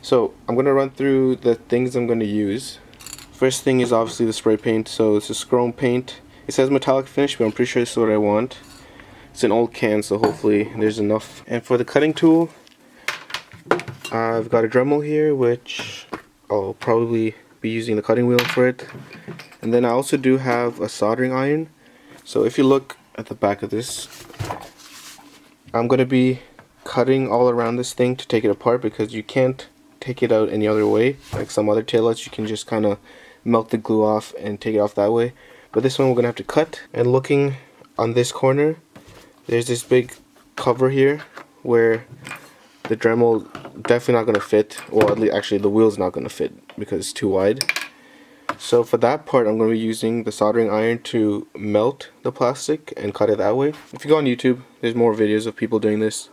So I'm going to run through the things I'm going to use. First thing is obviously the spray paint. So this is chrome paint. It says metallic finish, but I'm pretty sure this is what I want. It's an old can, so hopefully there's enough. And for the cutting tool, I've got a Dremel here, which I'll probably be using the cutting wheel for it. And then I also do have a soldering iron. So if you look at the back of this, I'm going to be cutting all around this thing to take it apart, because you can't take it out any other way. Like some other taillights, you can just kind of melt the glue off and take it off that way. But this one we're going to have to cut. And looking on this corner, there's this big cover here where the Dremel definitely not going to fit, or at least actually the wheel's not going to fit because it's too wide. So for that part, I'm going to be using the soldering iron to melt the plastic and cut it that way. If you go on YouTube, there's more videos of people doing this,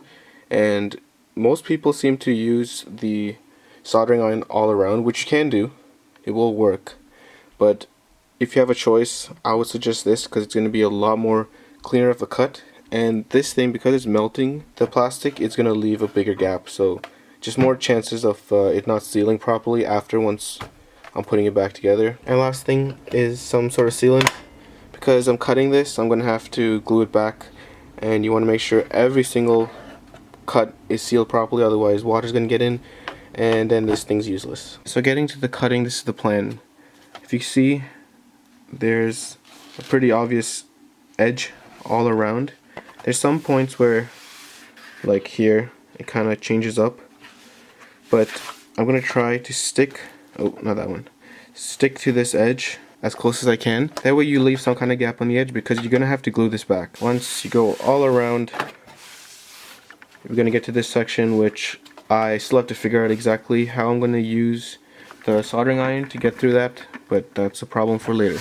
and most people seem to use the soldering iron all around, which you can do. It will work, but if you have a choice, I would suggest this because it's going to be a lot more cleaner of a cut. And this thing, because it's melting the plastic, it's going to leave a bigger gap, so just more chances of it not sealing properly after once I'm putting it back together. And last thing is some sort of sealant. Because I'm cutting this, I'm going to have to glue it back, and you want to make sure every single cut is sealed properly, otherwise water's going to get in and then this thing's useless. So getting to the cutting, this is the plan. If you see, there's a pretty obvious edge all around. There's some points where, like here, it kind of changes up, but I'm going to try to stick, oh, not that one, stick to this edge as close as I can. That way you leave some kind of gap on the edge, because you're going to have to glue this back. Once you go all around, we're going to get to this section, which I still have to figure out exactly how I'm going to use the soldering iron to get through that, but that's a problem for later.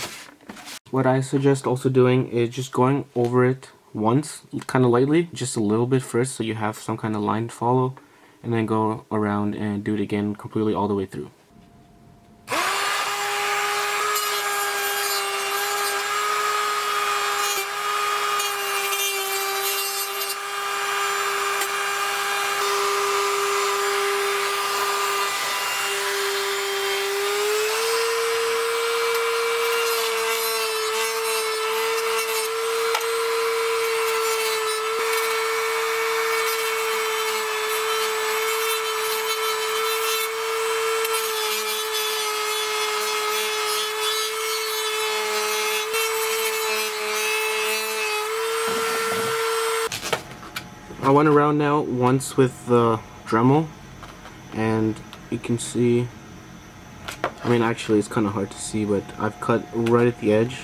What I suggest also doing is just going over it once, kind of lightly, just a little bit first, so you have some kind of line to follow, and then go around and do it again completely all the way through. I went around now once with the Dremel, and you can see, I mean actually it's kind of hard to see, but I've cut right at the edge.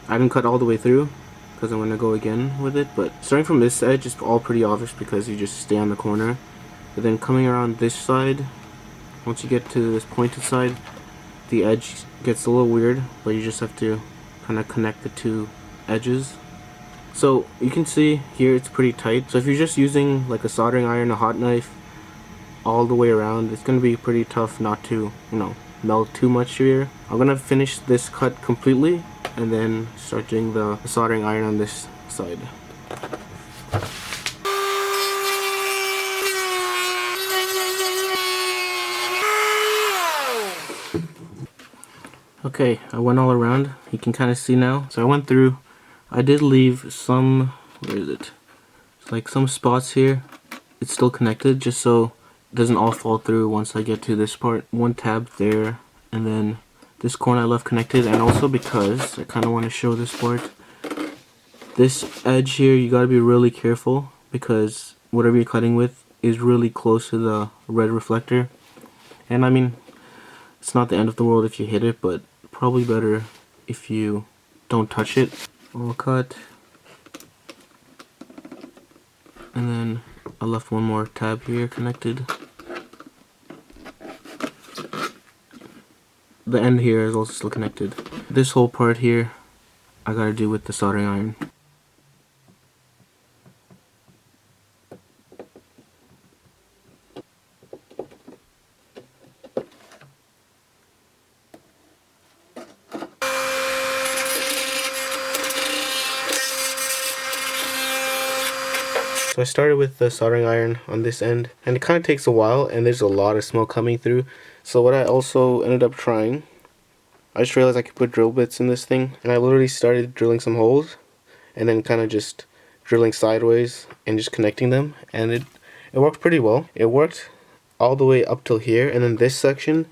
I didn't cut all the way through because I'm going to go again with it, but starting from this edge is all pretty obvious because you just stay on the corner. But then coming around this side, once you get to this pointed side, the edge gets a little weird, but you just have to kind of connect the two edges. So you can see here it's pretty tight. So if you're just using like a soldering iron, a hot knife, all the way around, it's going to be pretty tough not to, melt too much here. I'm going to finish this cut completely and then start doing the soldering iron on this side. Okay, I went all around. You can kind of see now. So I went through. I did leave some, where is it? It's like some spots here. It's still connected, just so it doesn't all fall through once I get to this part. One tab there, and then this corner I left connected, and also because I kind of want to show this part. This edge here, you gotta be really careful, because whatever you're cutting with is really close to the red reflector. And I mean, it's not the end of the world if you hit it, but probably better if you don't touch it. All cut, and then I left one more tab here connected. The end here is also still connected. This whole part here I gotta do with the soldering iron. So I started with the soldering iron on this end, and it kind of takes a while and there's a lot of smoke coming through. So what I also ended up trying, I just realized I could put drill bits in this thing, and I literally started drilling some holes and then kind of just drilling sideways and just connecting them, and it worked pretty well. It worked all the way up till here, and then this section,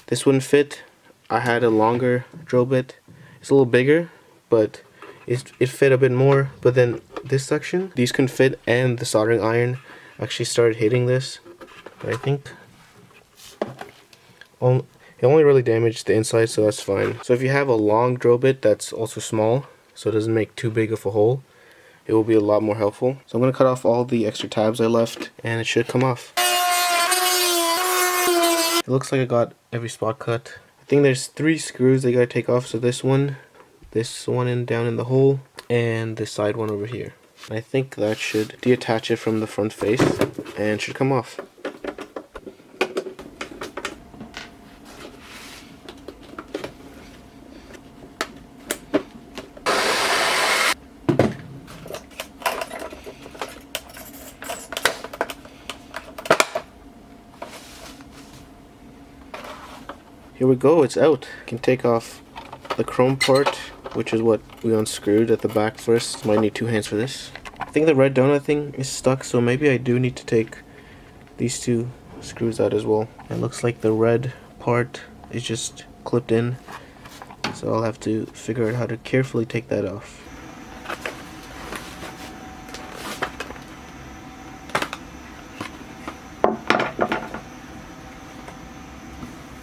this wouldn't fit. I had a longer drill bit. It's a little bigger, but it fit a bit more. But then this section, these couldn't fit, and the soldering iron actually started hitting this. But I think it only really damaged the inside, so that's fine. So if you have a long drill bit that's also small, so it doesn't make too big of a hole, it will be a lot more helpful. So I'm going to cut off all the extra tabs I left, and it should come off. It looks like I got every spot cut. I think there's 3 screws they gotta take off. So this one down in the hole, and this side one over here. I think that should detach it from the front face and should come off. Here we go, it's out. You can take off the chrome part, which is what we unscrewed at the back first. Might need 2 hands for this. I think the red donut thing is stuck, so maybe I do need to take these 2 screws out as well. It looks like the red part is just clipped in, so I'll have to figure out how to carefully take that off.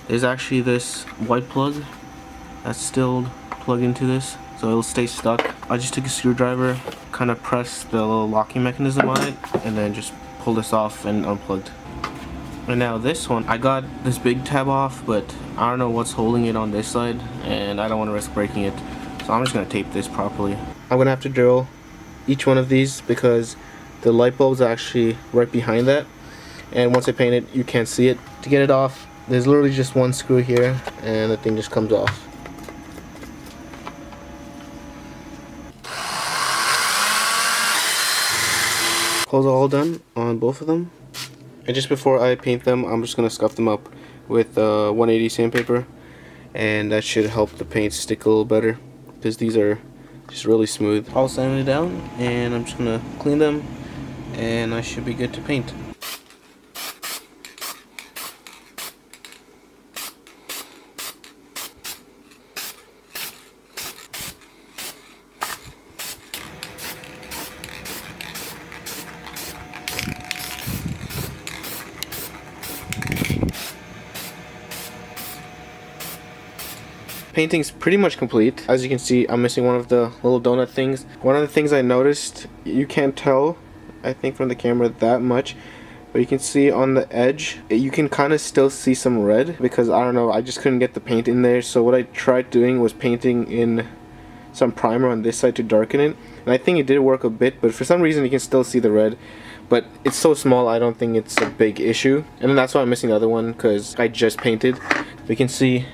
There's actually this white plug that's still plugged into this, so it'll stay stuck. I just took a screwdriver, kind of pressed the little locking mechanism on it, and then just pulled this off and unplugged. And now this one, I got this big tab off, but I don't know what's holding it on this side, and I don't want to risk breaking it, so I'm just going to tape this properly. I'm going to have to drill each one of these because the light bulb's actually right behind that, and once I paint it, you can't see it. To get it off, there's literally just 1 screw here, and the thing just comes off. Holes are all done on both of them, and just before I paint them, I'm just going to scuff them up with 180 sandpaper, and that should help the paint stick a little better because these are just really smooth. I'll sand it down, and I'm just going to clean them, and I should be good to paint. Painting's pretty much complete. As you can see, I'm missing one of the little donut things. One of the things I noticed, you can't tell, I think from the camera that much, but you can see on the edge, you can kind of still see some red because I don't know, I just couldn't get the paint in there. So what I tried doing was painting in some primer on this side to darken it, and I think it did work a bit, but for some reason you can still see the red. But it's so small, I don't think it's a big issue. And then that's why I'm missing the other one, because I just painted. We can see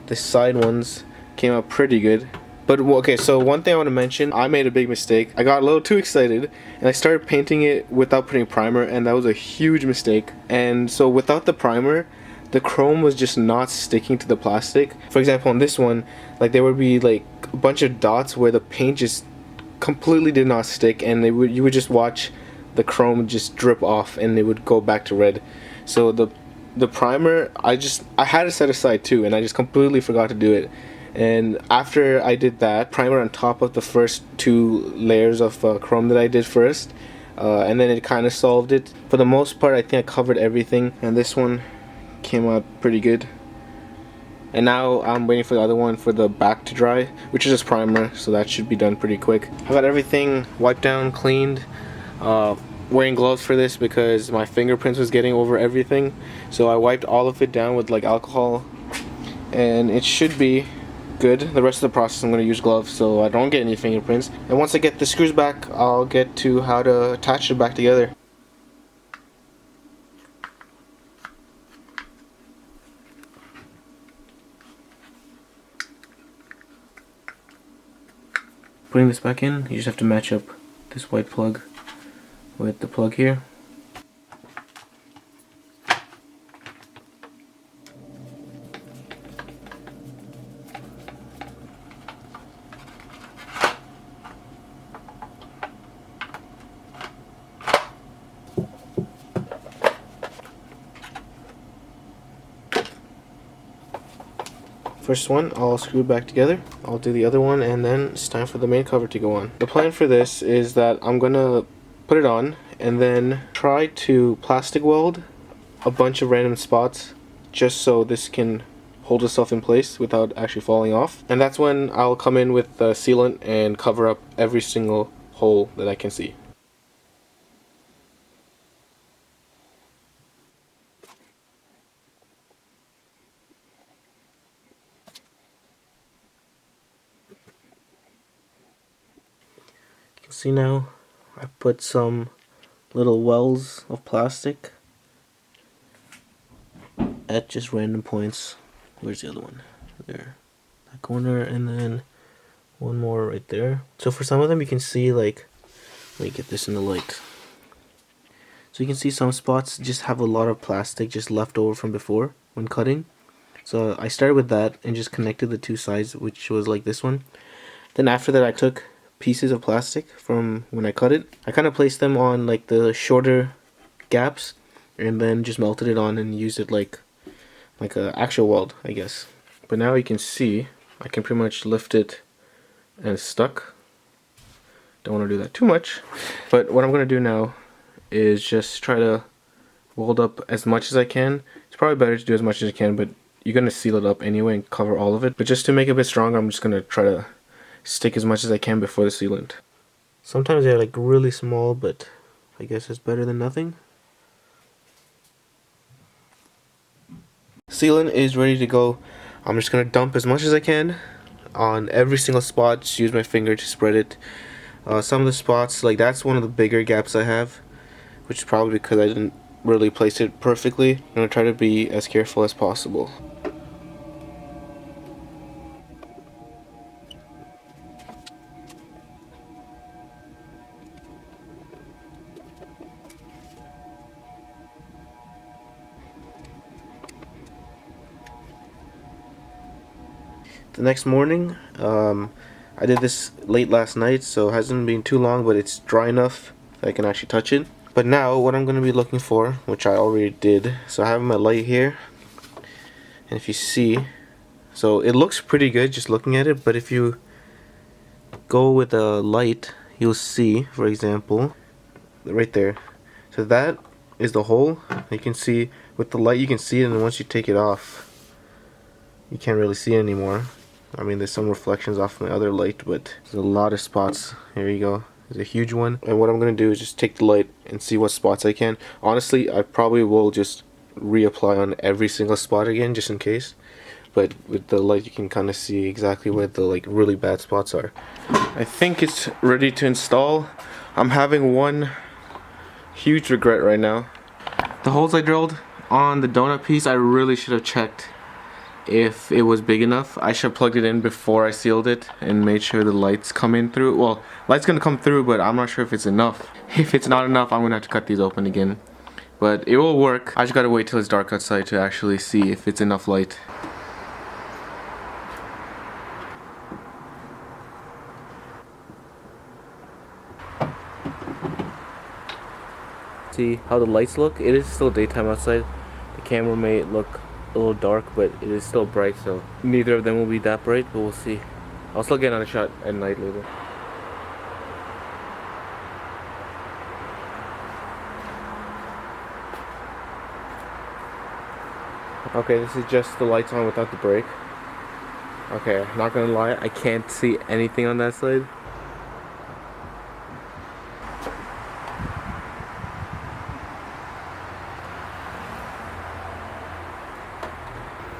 the side ones came out pretty good. But okay, so one thing I want to mention, I made a big mistake. I got a little too excited and I started painting it without putting primer, and that was a huge mistake. And so without the primer, the chrome was just not sticking to the plastic. For example, on this one, like there would be like a bunch of dots where the paint just completely did not stick, and you would just watch the chrome just drip off and it would go back to red. So the primer, I had it set aside too, and I just completely forgot to do it. And after I did that, primer on top of the first 2 layers of chrome that I did first, and then it kind of solved it. For the most part, I think I covered everything, and this one came out pretty good. And now I'm waiting for the other one for the back to dry, which is just primer, so that should be done pretty quick. I got everything wiped down, cleaned. Wearing gloves for this because my fingerprints was getting over everything, so I wiped all of it down with like alcohol, and it should be good. The rest of the process I'm going to use gloves so I don't get any fingerprints, and once I get the screws back, I'll get to how to attach it back together. Putting this back in, you just have to match up this white plug with the plug here. First one, I'll screw it back together. I'll do the other one, and then it's time for the main cover to go on. The plan for this is that I'm gonna put it on and then try to plastic weld a bunch of random spots just so this can hold itself in place without actually falling off. And that's when I'll come in with the sealant and cover up every single hole that I can see. See now, I put some little wells of plastic at just random points. Where's the other one? There. That corner, and then one more right there. So for some of them you can see, like, let me get this in the light. So you can see some spots just have a lot of plastic just left over from before when cutting. So I started with that and just connected the two sides, which was like this one. Then after that I took pieces of plastic from when I cut it. I kind of placed them on like the shorter gaps and then just melted it on and used it like a actual weld, I guess. But now you can see I can pretty much lift it and it's stuck. Don't want to do that too much. But what I'm going to do now is just try to weld up as much as I can. It's probably better to do as much as you can, but you're going to seal it up anyway and cover all of it. But just to make it a bit stronger, I'm just going to try to stick as much as I can before the sealant. Sometimes they're like really small, but I guess it's better than nothing. Sealant is ready to go. I'm just gonna dump as much as I can on every single spot. Just use my finger to spread it. Some of the spots, like that's one of the bigger gaps I have, which is probably because I didn't really place it perfectly. I'm gonna try to be as careful as possible. The next morning, I did this late last night, so it hasn't been too long, but it's dry enough that I can actually touch it. But now, what I'm going to be looking for, which I already did, so I have my light here, and if you see, so it looks pretty good just looking at it, but if you go with a light, you'll see, for example, right there. So that is the hole. You can see, with the light you can see it, and then once you take it off, you can't really see it anymore. I mean, there's some reflections off my other light, but there's a lot of spots. Here you go. There's a huge one. And what I'm going to do is just take the light and see what spots I can. Honestly, I probably will just reapply on every single spot again, just in case. But with the light, you can kind of see exactly where the like really bad spots are. I think it's ready to install. I'm having one huge regret right now. The holes I drilled on the donut piece, I really should have checked if it was big enough. I should have plugged it in before I sealed it and made sure the lights come in through. Well, light's gonna come through, but I'm not sure if it's enough. If it's not enough, I'm gonna have to cut these open again. But it will work. I just gotta wait till it's dark outside to actually see if it's enough light. See how the lights look? It is still daytime outside. The camera may look a little dark, but it is still bright, so neither of them will be that bright, but we'll see. I'll still get another shot at night later. Okay, this is just the lights on without the brake. Okay, not gonna lie, I can't see anything on that side.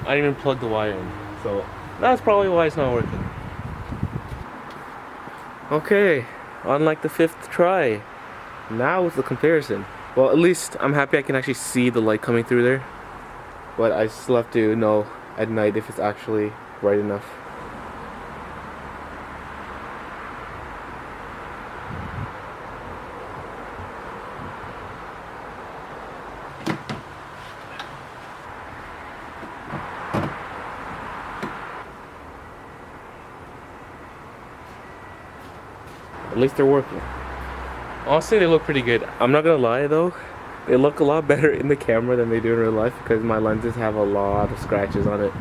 I didn't even plug the wire in, so that's probably why it's not working. Okay, on like the 5th try, now is the comparison. Well, at least I'm happy I can actually see the light coming through there, but I still have to know at night if it's actually bright enough. least they're working. Honestly, they look pretty good. I'm not gonna lie though, they look a lot better in the camera than they do in real life because my lenses have a lot of scratches on it.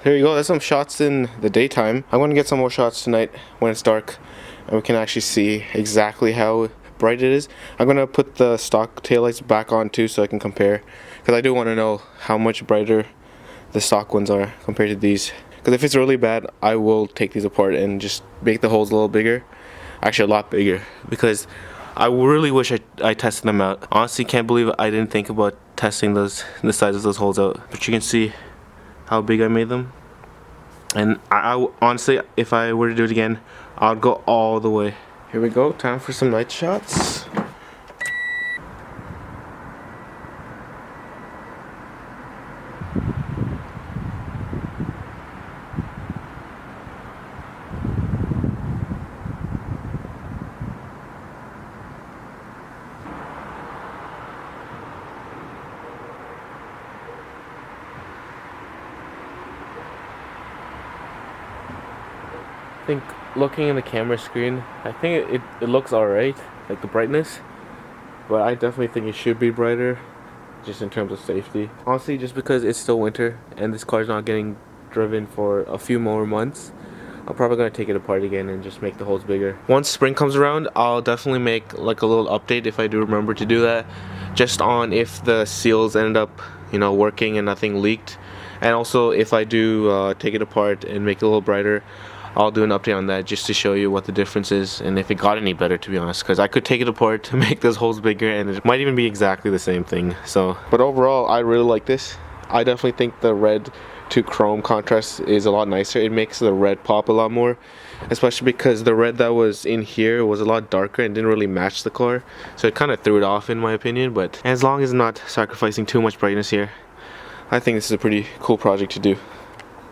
There you go, that's some shots in the daytime. I'm gonna get some more shots tonight when it's dark and we can actually see exactly how bright it is. I'm gonna put the stock taillights back on too so I can compare, because I do want to know how much brighter the stock ones are compared to these. Because if it's really bad, I will take these apart and just make the holes a little bigger. Actually a lot bigger, because I really wish I tested them out. Honestly, can't believe I didn't think about testing the size of those holes out. But you can see how big I made them. And I honestly, if I were to do it again, I'd go all the way. Here we go, time for some night shots. I think looking in the camera screen, I think it looks alright, like the brightness, but I definitely think it should be brighter, just in terms of safety. Honestly, just because it's still winter and this car's not getting driven for a few more months, I'm probably going to take it apart again and just make the holes bigger. Once spring comes around, I'll definitely make like a little update, if I do remember to do that, just on if the seals ended up, you know, working and nothing leaked. And also if I do take it apart and make it a little brighter, I'll do an update on that just to show you what the difference is and if it got any better, to be honest, because I could take it apart to make those holes bigger and it might even be exactly the same thing. So, but overall, I really like this. I definitely think the red to chrome contrast is a lot nicer. It makes the red pop a lot more, especially because the red that was in here was a lot darker and didn't really match the car, so it kind of threw it off in my opinion. But as long as I'm not sacrificing too much brightness here, I think this is a pretty cool project to do.